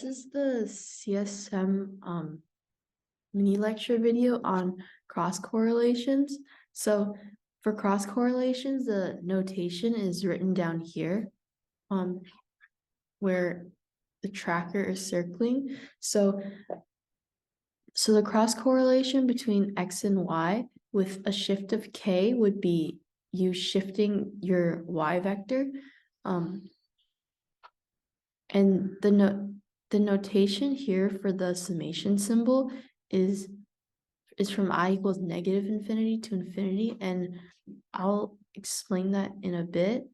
This is the CSM mini lecture video on cross correlations. So for cross correlations, the notation is written down here, where the tracker is circling. So the cross correlation between X and Y with a shift of K would be you shifting your Y vector. And the notation here for the summation symbol is from I equals negative infinity to infinity, and I'll explain that in a bit.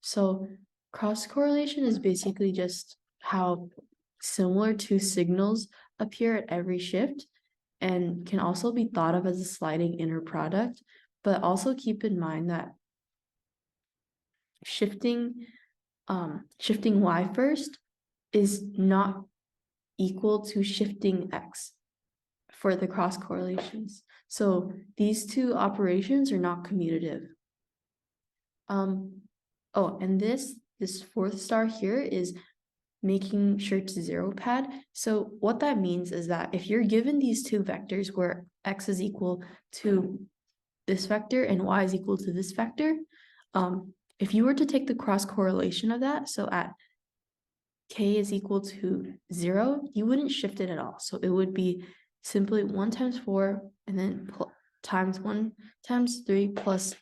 So cross correlation is basically just how similar two signals appear at every shift, and can also be thought of as a sliding inner product. But also keep in mind that shifting Y first is not equal to shifting X for the cross correlations. So these two operations are not commutative. Oh, and this fourth star here is making sure to zero pad. So what that means is that if you're given these two vectors where X is equal to this vector and Y is equal to this vector, if you were to take the cross correlation of that, so at K is equal to 0, you wouldn't shift it at all. So it would be simply 1 times 4 and then times 1 times 3 plus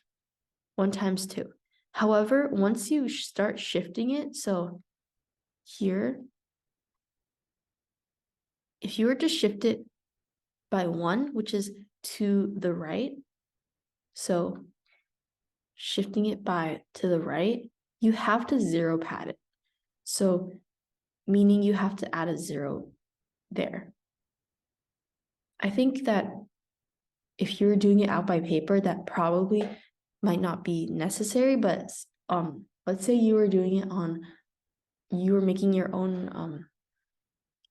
1 times 2. However, once you start shifting it, so here, if you were to shift it by 1, which is to the right, so shifting it to the right, you have to zero pad it. So meaning you have to add a 0 there. I think that if you're doing it out by paper, that probably might not be necessary, but let's say you were doing it you were making your own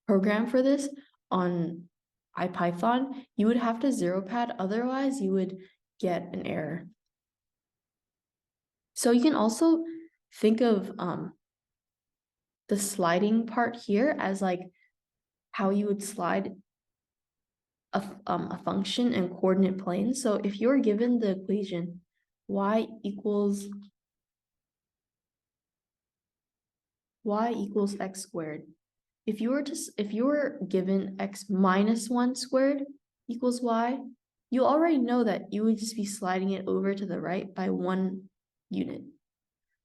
program for this on IPython, you would have to zero pad, otherwise you would get an error. So you can also think of the sliding part here as like how you would slide a function in coordinate planes. So if you're given the equation y equals x squared, if you were given x minus 1 squared equals y, you already know that you would just be sliding it over to the right by 1 unit.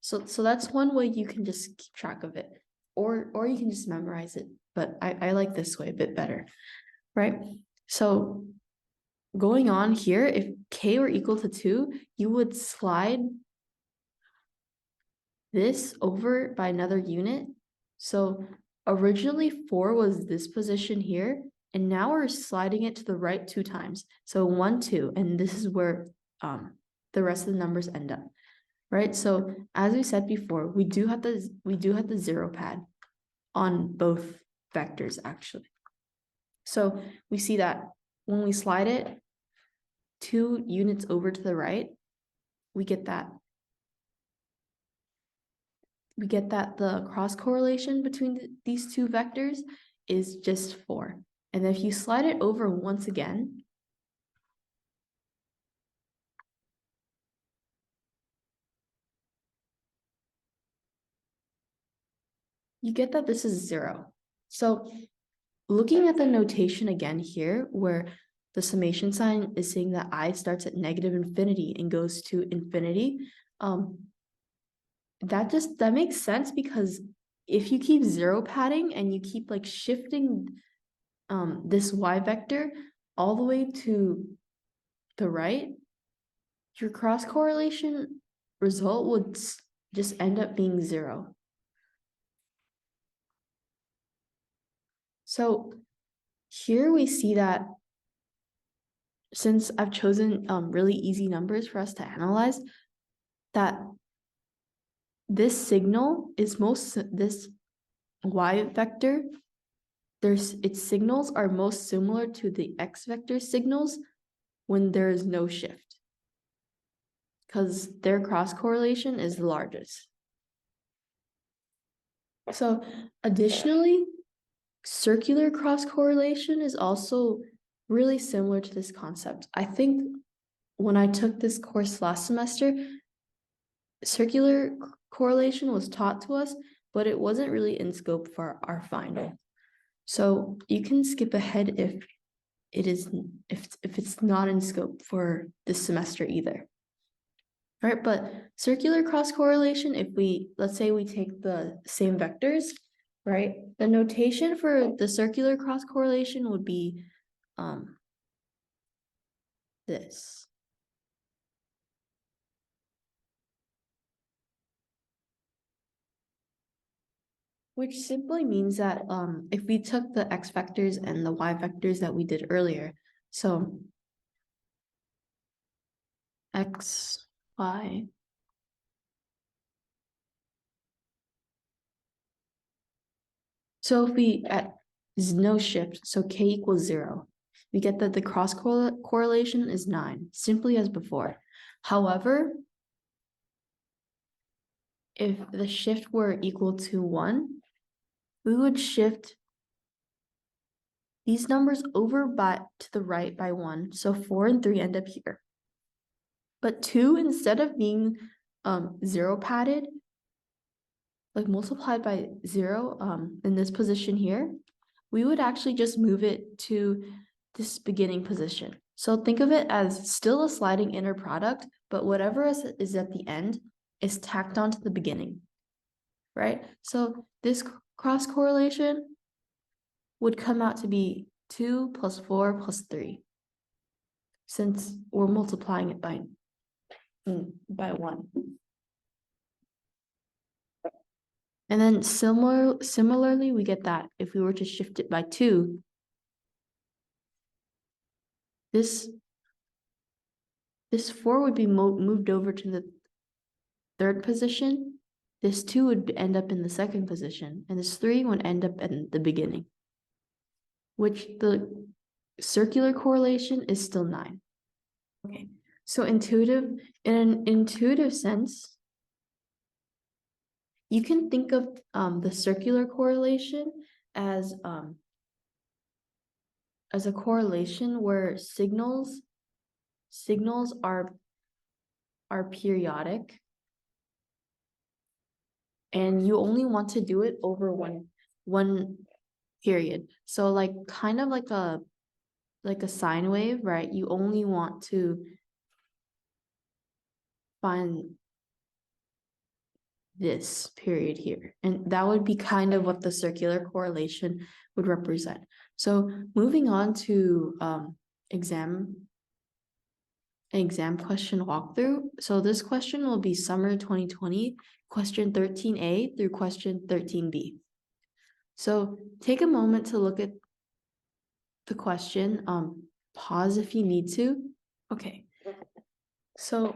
So that's one way you can just keep track of it, or you can just memorize it. But I like this way a bit better, right? So going on here, if k were equal to 2, you would slide this over by another unit. So originally 4 was this position here, and now we're sliding it to the right 2 times. So 1, 2, and this is where the rest of the numbers end up, right? So as we said before, we do have the zero pad on both vectors actually. So we see that when we slide it 2 units over to the right, we get that the cross correlation between these two vectors is just 4. And if you slide it over once again, you get that this is 0. So looking at the notation again here, where the summation sign is saying that I starts at negative infinity and goes to infinity, that makes sense, because if you keep zero padding and you keep like shifting this y vector all the way to the right, your cross correlation result would just end up being 0. So here we see that since I've chosen really easy numbers for us to analyze, that this signal is this y vector, its signals are most similar to the x vector signals when there is no shift, because their cross correlation is the largest. So additionally, circular cross correlation is also really similar to this concept. I think when I took this course last semester, circular correlation was taught to us, but it wasn't really in scope for our final. So you can skip ahead if it's not in scope for this semester either. Right, but circular cross correlation, if let's say we take the same vectors, right? The notation for the circular cross correlation would be this. Which simply means that if we took the x vectors and the y vectors that we did earlier, so x, y, so if we at no shift, so k equals 0, we get that the cross correlation is 9, simply as before. However, if the shift were equal to 1, we would shift these numbers over to the right by 1. So 4 and 3 end up here. But 2, instead of being 0 padded, like multiplied by 0 in this position here, we would actually just move it to this beginning position. So think of it as still a sliding inner product, but whatever is at the end is tacked onto the beginning, right? So this cross correlation would come out to be 2 plus 4 plus 3, since we're multiplying it by 1. And then similarly, we get that if we were to shift it by 2, this 4 would be moved over to the third position. This 2 would end up in the second position, and this 3 would end up in the beginning, which the circular correlation is still 9. Okay, so in an intuitive sense, you can think of the circular correlation as a correlation where signals are periodic, and you only want to do it over one period. So like kind of like a sine wave, right? You only want to find this period here, and that would be kind of what the circular correlation would represent. So moving on to exam question walkthrough. So this question will be Summer 2020, question 13A through question 13B. So take a moment to look at the question, pause if you need to. Okay, so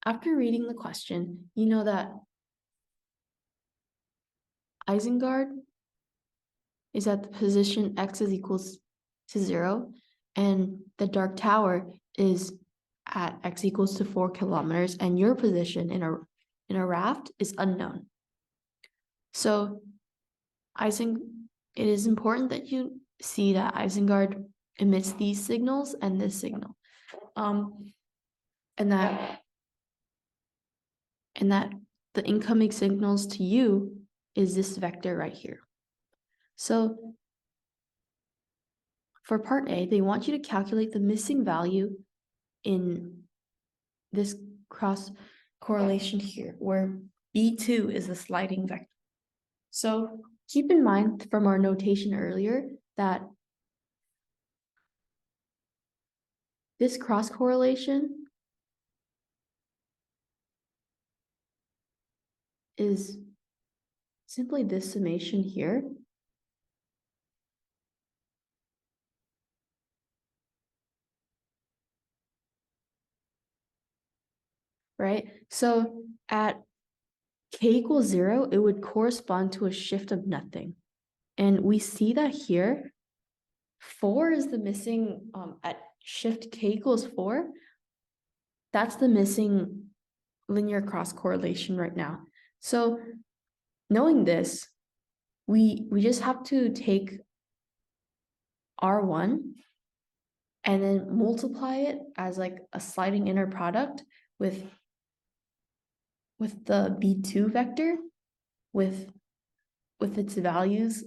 after reading the question, you know that Isengard is at the position x is equals to 0, and the dark tower is at x equals to 4 kilometers, and your position in a raft is unknown. So it is important that you see that Isengard emits these signals and this signal, and that the incoming signals to you is this vector right here. So for part A, they want you to calculate the missing value in this cross correlation here, where B2 is the sliding vector. So keep in mind from our notation earlier that this cross correlation is simply this summation here. Right? So at k equals 0, it would correspond to a shift of nothing. And we see that here, 4 is the missing, at shift k equals 4, that's the missing linear cross correlation right now. So knowing this, we just have to take R1 and then multiply it as like a sliding inner product with the B2 vector with its values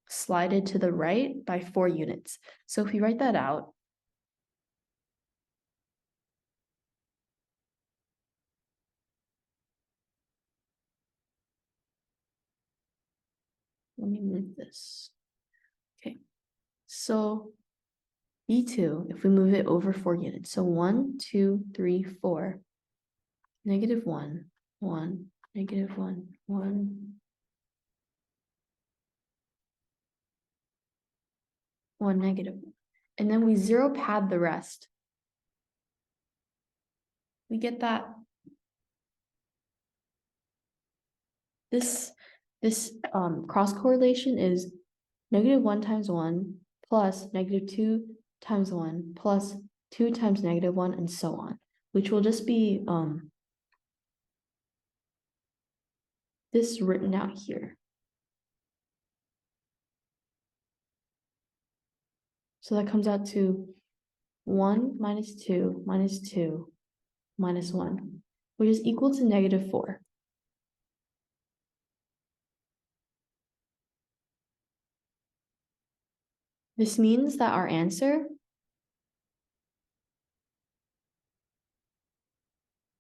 slided to the right by 4 units. So if we write that out, let me move this. Okay, so B2, if we move it over 4 units, so 1, 2, 3, 4, -1, 1, -1, 1, 1, -1. And then we zero pad the rest. We get that this cross correlation is -1 times 1 plus -2 times 1 plus 2 times -1 and so on, which will just be this written out here. So that comes out to 1 minus 2 minus 2 minus 1, which is equal to -4. This means that our answer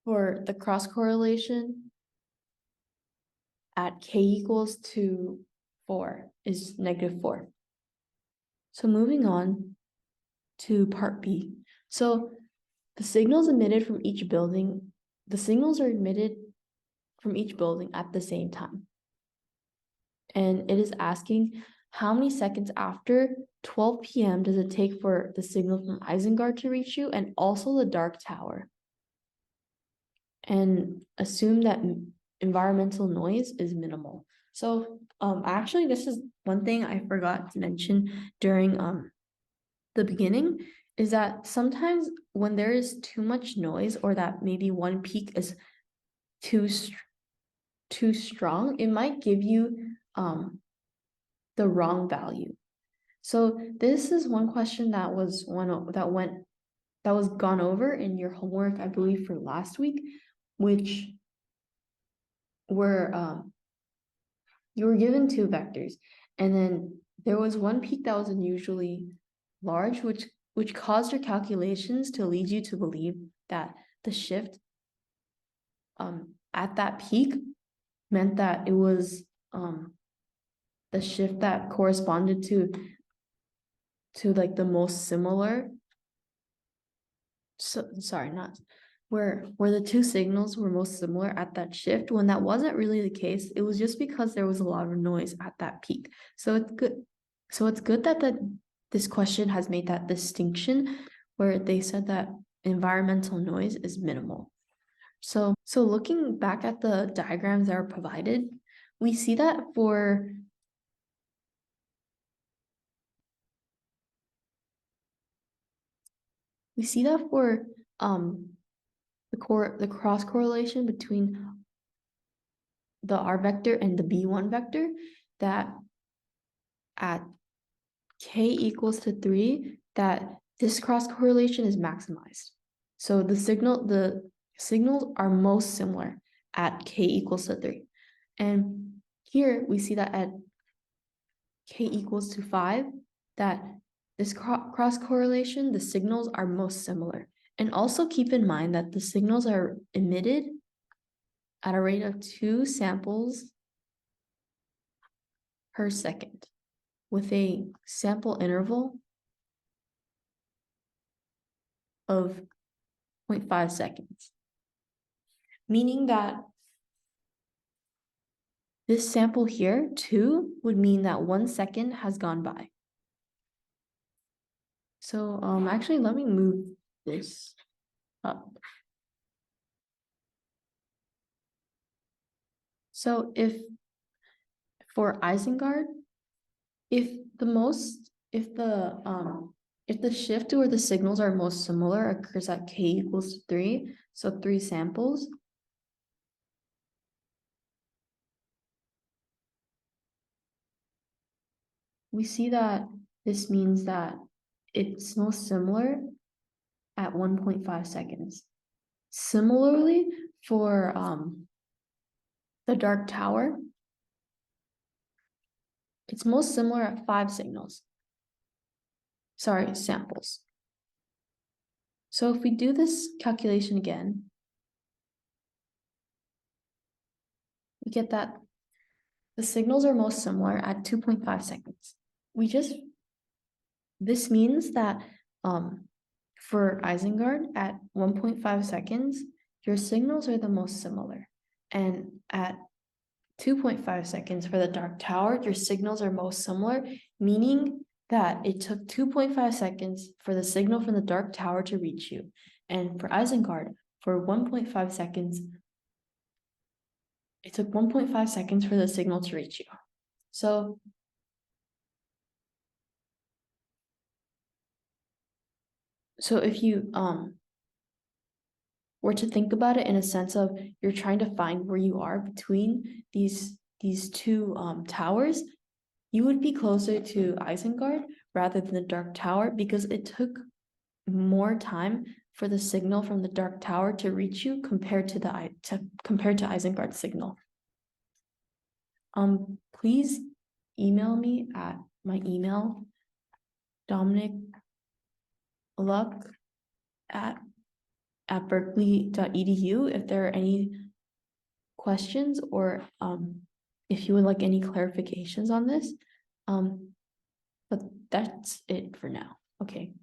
for the cross correlation at k equals to 4 is -4. So moving on to part B. So the signals emitted from each building, the signals are emitted from each building at the same time. And it is asking how many seconds after 12 p.m. does it take for the signal from Isengard to reach you and also the dark tower. And assume that environmental noise is minimal. So actually this is one thing I forgot to mention during the beginning is that sometimes when there is too much noise or that maybe one peak is too strong, it might give you the wrong value. So this is one question that was gone over in your homework, I believe, for last week, which were you were given 2 vectors, and then there was one peak that was unusually large, which caused your calculations to lead you to believe that the shift at that peak meant that it was the shift that corresponded to like the most similar. So sorry, not where the 2 signals were most similar at that shift, when that wasn't really the case. It was just because there was a lot of noise at that peak. So it's good that this question has made that distinction where they said that environmental noise is minimal. So looking back at the diagrams that are provided, we see that for the cross correlation between the R vector and the B1 vector, that at k equals to 3, that this cross correlation is maximized. So the signals are most similar at k equals to 3. And here we see that at k equals to 5, that this cross correlation, the signals are most similar. And also keep in mind that the signals are emitted at a rate of 2 samples per second with a sample interval of 0.5 seconds. Meaning that this sample here, 2, would mean that 1 second has gone by. So actually, let me move this up. So if for Isengard, if the shift or the signals are most similar occurs at k equals to 3, so 3 samples, we see that this means that it's most similar at 1.5 seconds. Similarly, for the dark tower, it's most similar at 5 signals. Sorry, samples. So if we do this calculation again, we get that the signals are most similar at 2.5 seconds. This means that for Isengard at 1.5 seconds, your signals are the most similar. And at 2.5 seconds for the dark tower, your signals are most similar, meaning that it took 2.5 seconds for the signal from the dark tower to reach you. And for Isengard, for 1.5 seconds, it took 1.5 seconds for the signal to reach you. So if you were to think about it in a sense of you're trying to find where you are between these two towers, you would be closer to Isengard rather than the dark tower because it took more time for the signal from the dark tower to reach you compared to Isengard's signal. Please email me at my email, dominicluck@berkeley.edu if there are any questions or if you would like any clarifications on this. But that's it for now. Okay.